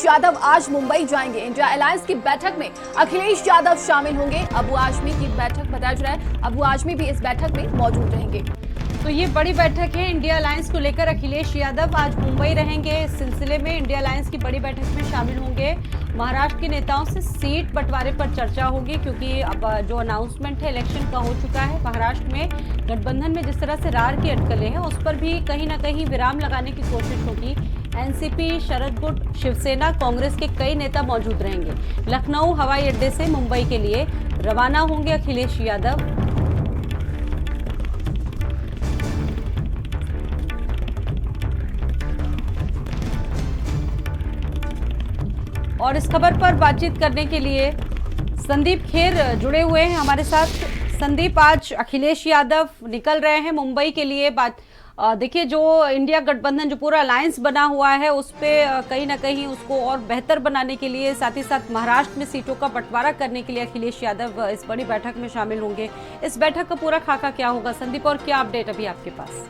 अखिलेश यादव आज मुंबई जाएंगे। India alliance की बैठक में अखिलेश यादव शामिल होंगे। अबू आजमी की बैठक बताया जा रहा है, अबू आजमी भी इस बैठक में मौजूद रहेंगे। तो ये बड़ी बैठक है इंडिया अलायंस को लेकर। अखिलेश यादव आज मुंबई रहेंगे। इस सिलसिले में इंडिया अलायंस की बड़ी बैठक में शामिल होंगे। महाराष्ट्र के नेताओं से सीट बंटवारे पर चर्चा होगी, क्योंकि अब जो अनाउंसमेंट है इलेक्शन का हो चुका है। महाराष्ट्र में गठबंधन में जिस तरह से रार की अटकलें हैं, उस पर भी कहीं ना कहीं विराम लगाने की कोशिश होगी। एनसीपी, शरद गुट, शिवसेना, कांग्रेस के कई नेता मौजूद रहेंगे। लखनऊ हवाई अड्डे से मुंबई के लिए रवाना होंगे अखिलेश यादव। और इस खबर पर बातचीत करने के लिए संदीप खेर जुड़े हुए हैं हमारे साथ। संदीप, आज अखिलेश यादव निकल रहे हैं मुंबई के लिए। देखिए, जो इंडिया गठबंधन जो पूरा अलायंस बना हुआ है, उस पे कहीं ना कहीं उसको और बेहतर बनाने के लिए, साथ ही साथ महाराष्ट्र में सीटों का बंटवारा करने के लिए अखिलेश यादव इस बड़ी बैठक में शामिल होंगे। इस बैठक का पूरा खाका क्या होगा संदीप, और क्या अपडेट अभी आपके पास?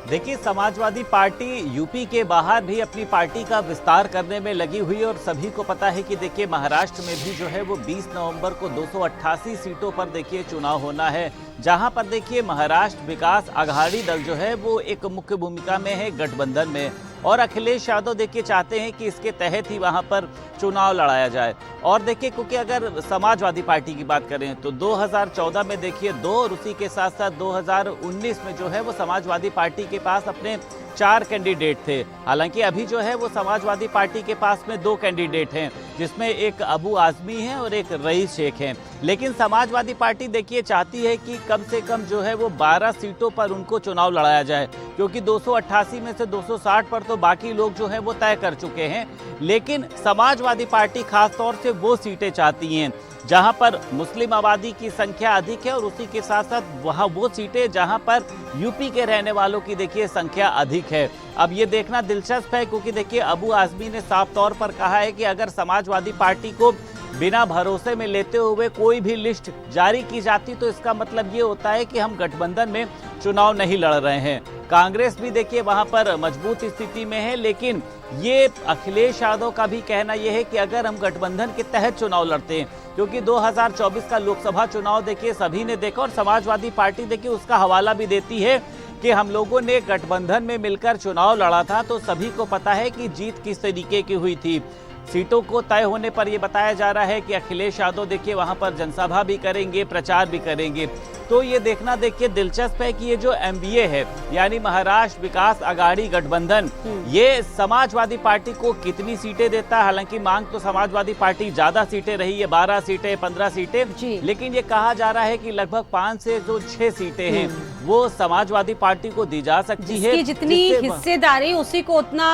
देखिए, समाजवादी पार्टी यूपी के बाहर भी अपनी पार्टी का विस्तार करने में लगी हुई है और सभी को पता है कि देखिए महाराष्ट्र में भी जो है वो 20 नवंबर को 288 सीटों पर देखिए चुनाव होना है, जहां पर देखिए महाराष्ट्र विकास आघाड़ी दल जो है वो एक मुख्य भूमिका में है गठबंधन में, और अखिलेश यादव देखिए चाहते हैं कि इसके तहत ही वहां पर चुनाव लड़ाया जाए। और देखिए, क्योंकि अगर समाजवादी पार्टी की बात करें तो 2014 में देखिए 2 और उसी के साथ साथ 2019 में जो है वो समाजवादी पार्टी के पास अपने 4 कैंडिडेट थे। हालांकि अभी जो है वो समाजवादी पार्टी के पास में 2 कैंडिडेट हैं, जिसमें एक अबू आजमी है और एक रईस शेख हैं। लेकिन समाजवादी पार्टी देखिए चाहती है कि कम से कम जो है वो 12 सीटों पर उनको चुनाव लड़ाया जाए, क्योंकि 288 में से 260 पर तो बाकी लोग जो है वो तय कर चुके हैं। लेकिन समाजवादी पार्टी खास तौर से वो सीटें चाहती हैं जहां पर मुस्लिम आबादी की संख्या अधिक है, और उसी के साथ साथ वहां वो सीटें जहां पर यूपी के रहने वालों की देखिए संख्या अधिक है। अब ये देखना दिलचस्प है, क्योंकि देखिए अबू आजमी ने साफ तौर पर कहा है कि अगर समाजवादी पार्टी को बिना भरोसे में लेते हुए कोई भी लिस्ट जारी की जाती तो इसका मतलब ये होता है कि हम गठबंधन में चुनाव नहीं लड़ रहे हैं। कांग्रेस भी देखिए वहां पर मजबूत स्थिति में है, लेकिन ये अखिलेश यादव का भी कहना यह है कि अगर हम गठबंधन के तहत चुनाव लड़ते हैं, क्योंकि 2024 का लोकसभा चुनाव देखिए सभी ने देखा, और समाजवादी पार्टी देखिए उसका हवाला भी देती है कि हम लोगों ने गठबंधन में मिलकर चुनाव लड़ा था, तो सभी को पता है कि जीत किस तरीके की हुई थी। सीटों को तय होने पर यह बताया जा रहा है कि अखिलेश यादव देखिए वहां पर जनसभा भी करेंगे, प्रचार भी करेंगे। तो ये देखना देखिए दिलचस्प है कि ये जो एमवीए है, यानी महाराष्ट्र विकास आघाड़ी गठबंधन, ये समाजवादी पार्टी को कितनी सीटें देता है। हालांकि मांग तो समाजवादी पार्टी ज्यादा सीटें रही है, 12 सीटें, 15 सीटें, लेकिन ये कहा जा रहा है कि लगभग 5 से जो 6 सीटें हैं वो समाजवादी पार्टी को दी जा सकती है। जितनी हिस्सेदारी उसी को उतना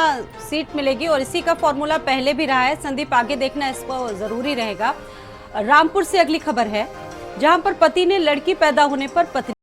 सीट मिलेगी, और इसी का फॉर्मूला पहले भी रहा है। संदीप, आगे देखना इसको जरूरी रहेगा। रामपुर से अगली खबर है, जहां पर पति ने लड़की पैदा होने पर पत्नी